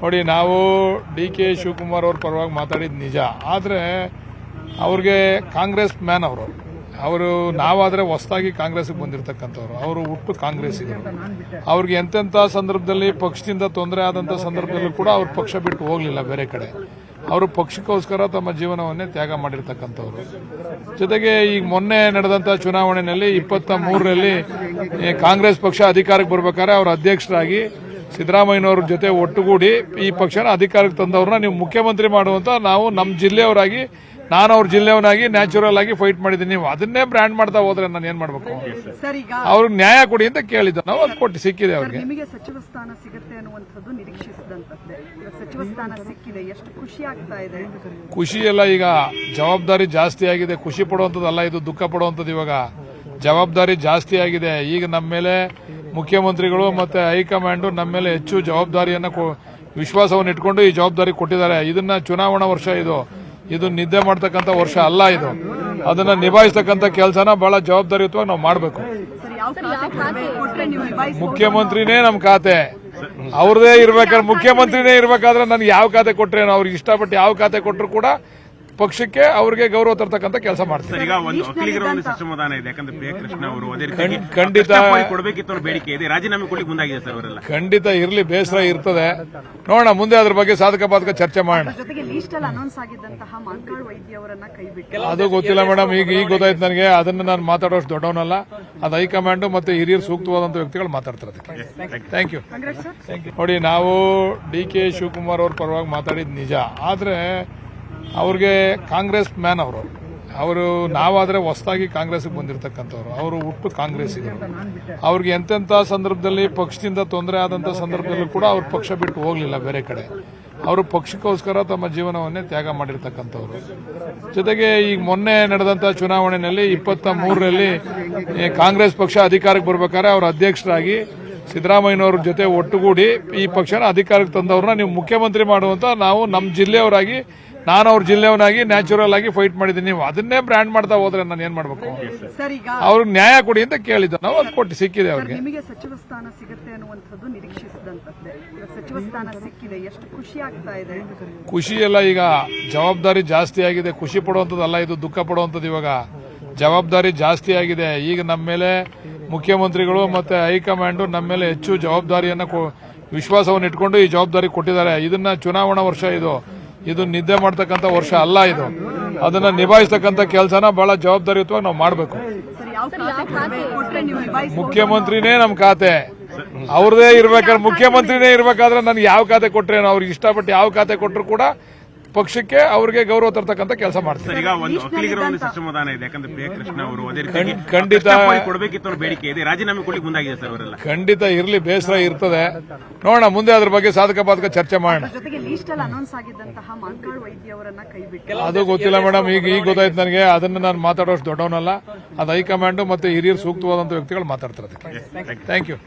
ನೋಡಿ, ನಾವು ಡಿ.ಕೆ. ಶಿವಕುಮಾರ್ ಅವ್ರ ಪರವಾಗಿ ಮಾತಾಡಿದ ನಿಜ. ಆದರೆ ಅವ್ರಿಗೆ ಕಾಂಗ್ರೆಸ್ ಮ್ಯಾನ್ ಅವರು ನಾವಾದರೆ ಹೊಸದಾಗಿ ಕಾಂಗ್ರೆಸ್ಗೆ ಬಂದಿರತಕ್ಕಂಥವ್ರು. ಅವರು ಹುಟ್ಟು ಕಾಂಗ್ರೆಸ್ಸಿಗರು. ಅವ್ರಿಗೆ ಎಂತೆಂಥ ಸಂದರ್ಭದಲ್ಲಿ ಪಕ್ಷದಿಂದ ತೊಂದರೆ ಆದಂಥ ಸಂದರ್ಭದಲ್ಲೂ ಕೂಡ ಅವ್ರ ಪಕ್ಷ ಬಿಟ್ಟು ಹೋಗಲಿಲ್ಲ ಬೇರೆ ಕಡೆ. ಅವರು ಪಕ್ಷಕ್ಕೋಸ್ಕರ ತಮ್ಮ ಜೀವನವನ್ನೇ ತ್ಯಾಗ ಮಾಡಿರ್ತಕ್ಕಂಥವ್ರು. ಜೊತೆಗೆ ಈಗ ಮೊನ್ನೆ ನಡೆದಂಥ ಚುನಾವಣೆಯಲ್ಲಿ 23ರಲ್ಲಿ ಕಾಂಗ್ರೆಸ್ ಪಕ್ಷ ಅಧಿಕಾರಕ್ಕೆ ಬರಬೇಕಾದ್ರೆ ಅವರ ಅಧ್ಯಕ್ಷರಾಗಿ ಸಿದ್ದರಾಮಯ್ಯನವ್ರ ಜೊತೆ ಒಟ್ಟುಗೂಡಿ ಈ ಪಕ್ಷನ ಅಧಿಕಾರಕ್ಕೆ ತಂದವ್ರನ್ನ ನೀವು ಮುಖ್ಯಮಂತ್ರಿ ಮಾಡುವಂತ ನಾವು ನಮ್ಮ ಜಿಲ್ಲೆಯವರಾಗಿ, ನಾನು ಅವ್ರ ಜಿಲ್ಲೆಯವನಾಗಿ ನ್ಯಾಚುರಲ್ ಆಗಿ ಫೈಟ್ ಮಾಡಿದ್ದೀನಿ. ನೀವು ಅದನ್ನೇ ಬ್ರ್ಯಾಂಡ್ ಮಾಡ್ತಾ ಹೋದ್ರೆ ನಾನು ಏನ್ ಮಾಡ್ಬೇಕು? ಅವ್ರಿಗೆ ನ್ಯಾಯ ಕೊಡಿ ಅಂತ ಕೇಳಿದ್ದ, ನಾವು ಅದು ಕೊಟ್ಟು ಸಿಕ್ಕಿದೆ. ಅವ್ರಿಗೆ ನಿಮಗೆ ಸಚಿವ ಸ್ಥಾನ ಸಿಗುತ್ತೆ ಅನ್ನುವಂಥದ್ದು ನಿರೀಕ್ಷಿಸಿದಂತದ್ದೇ. ಸಚಿವ ಸ್ಥಾನ ಸಿಕ್ಕಿದೆ, ಎಷ್ಟು ಖುಷಿ ಆಗ್ತಾ ಇದೆ? ಖುಷಿ ಎಲ್ಲ, ಈಗ ಜವಾಬ್ದಾರಿ ಜಾಸ್ತಿ ಆಗಿದೆ. ಖುಷಿ ಪಡುವಂಥದ್ದಲ್ಲ ಇದು, ದುಃಖ ಪಡುವಂಥದ್ದು. ಇವಾಗ ಜವಾಬ್ದಾರಿ ಜಾಸ್ತಿ ಆಗಿದೆ. ಈಗ ನಮ್ಮ ಮೇಲೆ ಮುಖ್ಯಮಂತ್ರಿಗಳು ಮತ್ತೆ ಹೈಕಮಾಂಡ್ ನಮ್ಮ ಮೇಲೆ ಹೆಚ್ಚು ಜವಾಬ್ದಾರಿಯನ್ನ ವಿಶ್ವಾಸವನ್ನು ಇಟ್ಕೊಂಡು ಈ ಜವಾಬ್ದಾರಿ ಕೊಟ್ಟಿದ್ದಾರೆ. ಇದನ್ನ ಚುನಾವಣಾ ವರ್ಷ ಇದು ನಿದ್ದೆ ಮಾಡ್ತಕ್ಕಂಥ ವರ್ಷ ಅಲ್ಲ. ಇದು ಅದನ್ನ ನಿಭಾಯಿಸ್ತಕ್ಕಂಥ ಕೆಲಸನ ಬಹಳ ಜವಾಬ್ದಾರಿಯುತವಾಗಿ ನಾವು ಮಾಡಬೇಕು. ಮುಖ್ಯಮಂತ್ರಿನೇ ನಮ್ಮ ಖಾತೆ, ಅವ್ರದೇ ಇರ್ಬೇಕಾದ್ರೆ ಮುಖ್ಯಮಂತ್ರಿನೇ ಇರ್ಬೇಕಾದ್ರೆ ನನಗೆ ಯಾವ ಖಾತೆ ಕೊಟ್ರೆ, ಅವ್ರಿಗೆ ಇಷ್ಟಪಟ್ಟು ಯಾವ ಖಾತೆ ಕೊಟ್ಟರು ಕೂಡ ಪಕ್ಷಕ್ಕೆ ಅವ್ರಿಗೆ ಗೌರವ ತರ್ತಕ್ಕಂಥ ಕೆಲಸ ಮಾಡ್ತಾರೆ. ಈಗ ಒಂದು ಒಕ್ಕಲಿಗರ ಒಂದು ಅಸಮಾಧಾನ ಇದೆ, ಯಾಕಂದ್ರೆ ಪ್ರಿಯಕೃಷ್ಣ ಅವರು ಖಂಡಿತ ಕೊಡಬೇಕಿತ್ತು ಬೇಡಿಕೆ ಇದೆ, ರಾಜೀನಾಮೆ ಕೊಡ್ಲಿಕ್ಕೆ ಮುಂದಾಗಿದೆ ಸರ್ ಅವರೆಲ್ಲ. ಖಂಡಿತ ಇರ್ಲಿ, ಬೇಸರ ಇರ್ತದೆ. ನೋಡೋಣ, ಮುಂದೆ ಅದ್ರ ಬಗ್ಗೆ ಸಾಧಕ ಬಾಧಕ ಚರ್ಚೆ ಮಾಡೋಣ. ಅದು ಗೊತ್ತಿಲ್ಲ ಮೇಡಮ್, ಈಗ ಗೊತ್ತಾಯ್ತು ನನಗೆ. ಅದನ್ನ ನಾನು ಮಾತಾಡೋಷ್ಟು ದೊಡ್ಡವನಲ್ಲ. ಅದು ಹೈಕಮಾಂಡ್ ಮತ್ತೆ ಹಿರಿಯರು ಸೂಕ್ತವಾದಂತ ವ್ಯಕ್ತಿಗಳು ಮಾತಾಡ್ತಾರೆ. ಅದಕ್ಕೆ ಥ್ಯಾಂಕ್ ಯು. ನೋಡಿ, ನಾವು ಡಿ.ಕೆ. ಶಿವಕುಮಾರ್ ಅವ್ರ ಪರವಾಗಿ ಮಾತಾಡಿದ ನಿಜ. ಆದರೆ ಅವ್ರಿಗೆ ಕಾಂಗ್ರೆಸ್ ಮ್ಯಾನ್ ಅವರು ನಾವಾದರೆ ಹೊಸದಾಗಿ ಕಾಂಗ್ರೆಸ್ಗೆ ಬಂದಿರತಕ್ಕಂಥವ್ರು. ಅವರು ಹುಟ್ಟು ಕಾಂಗ್ರೆಸ್ಸಿಗರು. ಅವ್ರಿಗೆ ಎಂತೆಂಥ ಸಂದರ್ಭದಲ್ಲಿ ಪಕ್ಷದಿಂದ ತೊಂದರೆ ಆದಂಥ ಸಂದರ್ಭದಲ್ಲೂ ಕೂಡ ಅವ್ರ ಪಕ್ಷ ಬಿಟ್ಟು ಹೋಗಲಿಲ್ಲ ಬೇರೆ ಕಡೆ. ಅವರು ಪಕ್ಷಕ್ಕೋಸ್ಕರ ತಮ್ಮ ಜೀವನವನ್ನೇ ತ್ಯಾಗ ಮಾಡಿರ್ತಕ್ಕಂಥವ್ರು. ಜೊತೆಗೆ ಈಗ ಮೊನ್ನೆ ನಡೆದಂಥ ಚುನಾವಣೆಯಲ್ಲಿ 23ರಲ್ಲಿ ಕಾಂಗ್ರೆಸ್ ಪಕ್ಷ ಅಧಿಕಾರಕ್ಕೆ ಬರಬೇಕಾದ್ರೆ ಅವರ ಅಧ್ಯಕ್ಷರಾಗಿ ಸಿದ್ದರಾಮಯ್ಯನವ್ರ ಜೊತೆ ಒಟ್ಟುಗೂಡಿ ಈ ಪಕ್ಷನ ಅಧಿಕಾರಕ್ಕೆ ತಂದವ್ರನ್ನ ನೀವು ಮುಖ್ಯಮಂತ್ರಿ ಮಾಡುವಂತ ನಾವು ನಮ್ಮ ಜಿಲ್ಲೆಯವರಾಗಿ, ನಾನು ಅವ್ರ ಜಿಲ್ಲೆಯವನಾಗಿ ನ್ಯಾಚುರಲ್ ಆಗಿ ಫೈಟ್ ಮಾಡಿದ್ದೀನಿ. ನೀವು ಅದನ್ನೇ ಬ್ರ್ಯಾಂಡ್ ಮಾಡ್ತಾ ಹೋದ್ರೆ ನಾನು ಏನ್ ಮಾಡ್ಬೇಕು? ಅವ್ರಿಗೆ ನ್ಯಾಯ ಕೊಡಿ ಅಂತ ಕೇಳಿದ್ದ, ನಾವು ಅದು ಕೊಟ್ಟು ಸಿಕ್ಕಿದೆ. ಅವ್ರಿಗೆ ನಿಮಗೆ ಸಚಿವ ಸ್ಥಾನ ಸಿಗುತ್ತೆ ಅನ್ನುವಂಥದ್ದು ನಿರೀಕ್ಷಿಸಿದಂತದ್ದೇ. ಸಚಿವ ಸ್ಥಾನ ಸಿಕ್ಕಿದೆ, ಎಷ್ಟು ಖುಷಿ ಆಗ್ತಾ ಇದೆ? ಖುಷಿ ಎಲ್ಲ, ಈಗ ಜವಾಬ್ದಾರಿ ಜಾಸ್ತಿ ಆಗಿದೆ. ಖುಷಿ ಪಡುವಂಥದ್ದಲ್ಲ ಇದು, ದುಃಖ ಪಡುವಂಥದ್ದು. ಇವಾಗ ಜವಾಬ್ದಾರಿ ಜಾಸ್ತಿ ಆಗಿದೆ. ಈಗ ನಮ್ಮ ಮೇಲೆ ಮುಖ್ಯಮಂತ್ರಿಗಳು ಮತ್ತೆ ಹೈಕಮಾಂಡ್ ನಮ್ಮ ಮೇಲೆ ಹೆಚ್ಚು ಜವಾಬ್ದಾರಿಯನ್ನ ವಿಶ್ವಾಸವನ್ನು ಇಟ್ಕೊಂಡು ಈ ಜವಾಬ್ದಾರಿ ಕೊಟ್ಟಿದ್ದಾರೆ. ಇದನ್ನ ಚುನಾವಣಾ ವರ್ಷ ಇದು ನಿದ್ದೆ ಮಾಡ್ತಕ್ಕಂಥ ವರ್ಷ ಅಲ್ಲ. ಇದು ಅದನ್ನ ನಿಭಾಯಿಸ್ತಕ್ಕಂಥ ಕೆಲಸನ ಬಹಳ ಜವಾಬ್ದಾರಿಯುತವಾಗಿ ನಾವು ಮಾಡಬೇಕು. ಮುಖ್ಯಮಂತ್ರಿನೇ ನಮ್ಮ ಖಾತೆ, ಅವ್ರದೇ ಇರ್ಬೇಕಾದ್ರೆ ಮುಖ್ಯಮಂತ್ರಿನೇ ಇರ್ಬೇಕಾದ್ರೆ ನನಗೆ ಯಾವ ಖಾತೆ ಕೊಟ್ರೆ, ಅವ್ರಿಗೆ ಇಷ್ಟಪಟ್ಟು ಯಾವ ಖಾತೆ ಕೊಟ್ಟರು ಕೂಡ ಪಕ್ಷಕ್ಕೆ ಅವ್ರಿಗೆ ಗೌರವ ತರ್ತಕ್ಕಂಥ ಕೆಲಸ ಮಾಡ್ತಾರೆ. ಈಗ ಒಂದು ಒಕ್ಕಲಿಗರ ಒಂದು ಅಸಮಾಧಾನ ಇದೆ, ಯಾಕಂದ್ರೆ ಪ್ರಿಯಕೃಷ್ಣ ಅವರು ಖಂಡಿತ ಕೊಡಬೇಕಿತ್ತು ಬೇಡಿಕೆ ಇದೆ, ರಾಜೀನಾಮೆ ಕೊಡ್ಲಿಕ್ಕೆ ಮುಂದಾಗಿದೆ ಸರ್ ಅವರೆಲ್ಲ. ಖಂಡಿತ ಇರ್ಲಿ, ಬೇಸರ ಇರ್ತದೆ. ನೋಡೋಣ, ಮುಂದೆ ಅದ್ರ ಬಗ್ಗೆ ಸಾಧಕ ಬಾಧಕ ಚರ್ಚೆ ಮಾಡೋಣ. ಅದು ಗೊತ್ತಿಲ್ಲ ಮೇಡಮ್, ಈಗ ಗೊತ್ತಾಯ್ತು ನನಗೆ. ಅದನ್ನ ನಾನು ಮಾತಾಡೋಷ್ಟು ದೊಡ್ಡವನಲ್ಲ. ಅದು ಹೈಕಮಾಂಡ್ ಮತ್ತೆ ಹಿರಿಯರು ಸೂಕ್ತವಾದಂತ ವ್ಯಕ್ತಿಗಳು ಮಾತಾಡ್ತಾರೆ. ಅದಕ್ಕೆ ಥ್ಯಾಂಕ್ ಯು.